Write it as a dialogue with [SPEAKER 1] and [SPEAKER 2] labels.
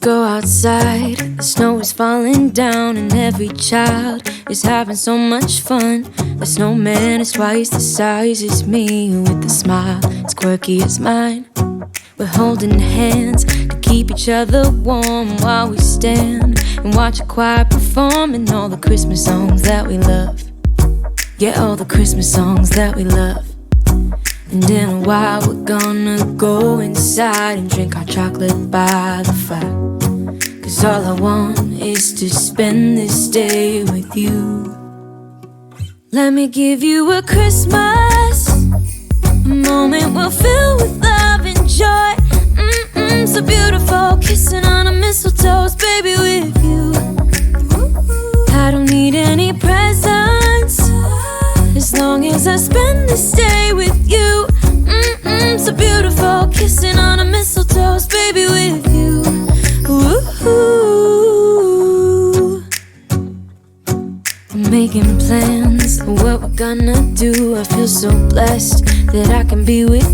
[SPEAKER 1] go outside, the snow is falling down, and every child is having so much fun. The snowman is twice the size as me, with a smile as quirky as mine. We're holding hands to keep each other warm while we stand and watch a choir performing all the Christmas songs that we love. Yeah, all the Christmas songs that we love. And in a while we're gonna go inside and drink our chocolate by the fire. 'Cause all I want is to spend this day with you. Let me give you a Christmas, a moment we'll fill with love and joy. So beautiful, kissing on a mistletoe, baby, with you. I don't need any presents, as long as I spend this day with you. So beautiful, kissing on a mistletoe, baby, with you. Ooh. I'm making plans of what we're gonna do. I feel so blessed that I can be with